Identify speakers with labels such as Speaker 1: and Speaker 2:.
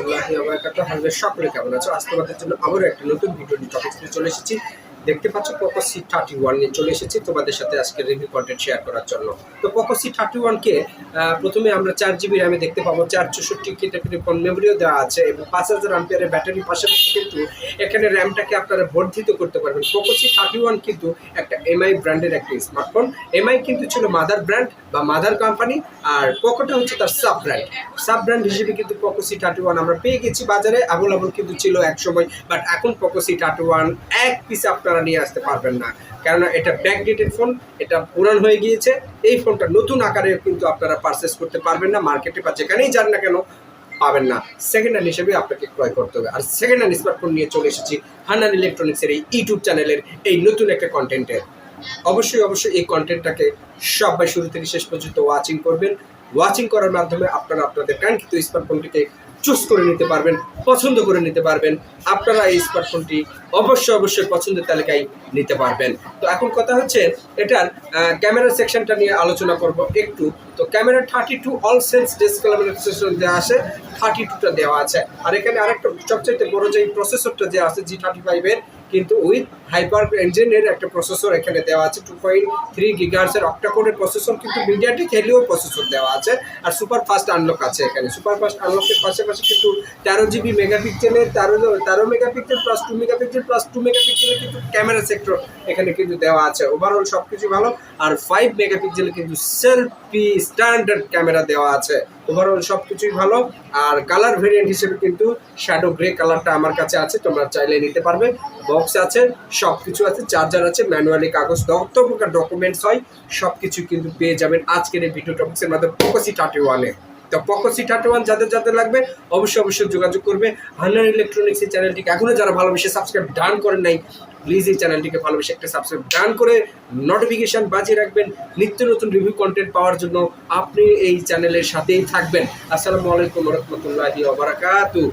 Speaker 1: রহমতুল্লাহি ওয়া বারাকাতুহু। হামদে সকলে কেমন আছো? আজ তোমাদের জন্য আবারও একটা নতুন ভিডিও নিয়ে টপিক নিয়ে চলে এসেছি। দেখতে পাচ্ছ পোকো C31 নিয়ে চলে এসেছি তোমাদের সাথে আজকে রিভিউ কন্টেন্ট শেয়ার করার জন্য। তো পোকো C31 কে প্রথমে আমরা 4GB র্যামে দেখতে পাবো, 464 কেটাগরি ফোন মেমোরিও দেওয়া আছে এবং 5000 অ্যাম্পিয়ারের ব্যাটারি, পাশাপাশি কিন্তু এখানে র্যামটাকে আপনারা বর্ধিত করতে পারবেন। পোকো C31 কিন্তু একটা এমআই ব্র্যান্ডের একটা স্মার্টফোন। এমআই কিন্তু ছিল মাদার ব্র্যান্ড বা মাদার কোম্পানি, আর পোকোটা হচ্ছে তার সাব ব্র্যান্ড হিসেবে কিন্তু পোকো C31 আমরা পেয়ে গেছি বাজারে। আবল কিন্তু ছিল এক সময়, বাট এখন পোকো C31 এক পিস আপনারা নিয়ে আসতে পারবেন না, কেননা এটা ব্যাকডেটেড ফোন, এটা পুরান হয়ে গিয়েছে। এই ফোনটা নতুন আকারে কিন্তু আপনারা পারচেস করতে পারবেন না, মার্কেটে বা যেখানেই যান না কেন পাবেন না। সেকেন্ড হ্যান্ড হিসেবে আপনাকে ক্রয় করতে হবে। আর সেকেন্ড হ্যান্ড স্মার্টফোন নিয়ে চলে এসেছি হান্নান ইলেকট্রনিক্সের এই ইউটিউব চ্যানেলের এই নতুন একটা কন্টেন্টের। অবশ্যই এই কন্টেন্টটাকে সবাই শুরু থেকে শেষ পর্যন্ত ওয়াচিং করবেন। ওয়াচিং করার মাধ্যমে আপনারা আপনাদের কাঙ্ক্ষিত স্মার্টফোনটিকে চুজ করে নিতে পারবেন, পছন্দ করে নিতে পারবেন। আপনারা এই স্মার্টফোনটি অবশ্যই পছন্দের তালিকায় নিতে পারবেন। তো এখন কথা হচ্ছে এটার ক্যামেরা সেকশনটা নিয়ে আলোচনা করব একটু। তো ক্যামেরা 32 অল সেন্স ডিসক্যামেরাইজেশন দেওয়া আছে, 32টা দেওয়া আছে। আর এখানে আরেকটা সবচেয়ে বড় যে প্রসেসরটা যে আছে G35 এর, কিন্তু উইথ হাইপার ইঞ্জিনের একটা প্রসেসর এখানে দেওয়া আছে। 2.3 GHz এর অক্টাকোরের প্রসেসর, কিন্তু মিডিয়াটেক হেলিও প্রসেসর দেওয়া আছে। আর সুপার ফাস্ট আনলক আছে এখানে। সুপার ফাস্ট আনলকের পাশাপাশি কিন্তু 13GB মেগাপিক্সেলের 13 মেগাপিক্সেল প্লাস 2 মেগাপিক্সেল প্লাস 2 মেগাপিক্সেলের কিন্তু ক্যামেরা সেক্টর এখানে কিন্তু দেওয়া আছে। ওভারঅল সব কিছু ভালো। আর 5 মেগাপিক্সেলের কিন্তু সেলফি স্ট্যান্ডার্ড ক্যামেরা দেওয়া আছে। ওভারঅল সব কিছুই ভালো। আর কালার ভেরিয়েন্ট হিসেবে কিন্তু শ্যাডো গ্রে কালারটা আমার কাছে আছে, তোমরা চাইলে নিতে পারবে। বক্স আছে, সব কিছু আছে, চার্জার আছে, ম্যানুয়ালি কাগজ যত প্রকার ডকুমেন্টস হয় সব কিছু কিন্তু পেয়ে যাবেন আজকের এই ভিডিও টপিক্সের মাধ্যমে পোকো C31-এ। তো পোকো C31 যাদের লাগবে অবশ্যই যোগাযোগ করবে। হান্নান ইলেকট্রনিক্স এই চ্যানেলটিকে এখনও যারা ভালোবেসে সাবস্ক্রাইব ডান করেন নাই, প্লিজ এই চ্যানেলটিকে ভালোবেসে একটা সাবস্ক্রাইব ডান করে নোটিফিকেশান বাজিয়ে রাখবেন নিত্য নতুন রিভিউ কন্টেন্ট পাওয়ার জন্য। আপনি এই চ্যানেলের সাথেই থাকবেন। আসসালামু আলাইকুম ওয়া রাহমাতুল্লাহি ওয়া বারাকাতুহু।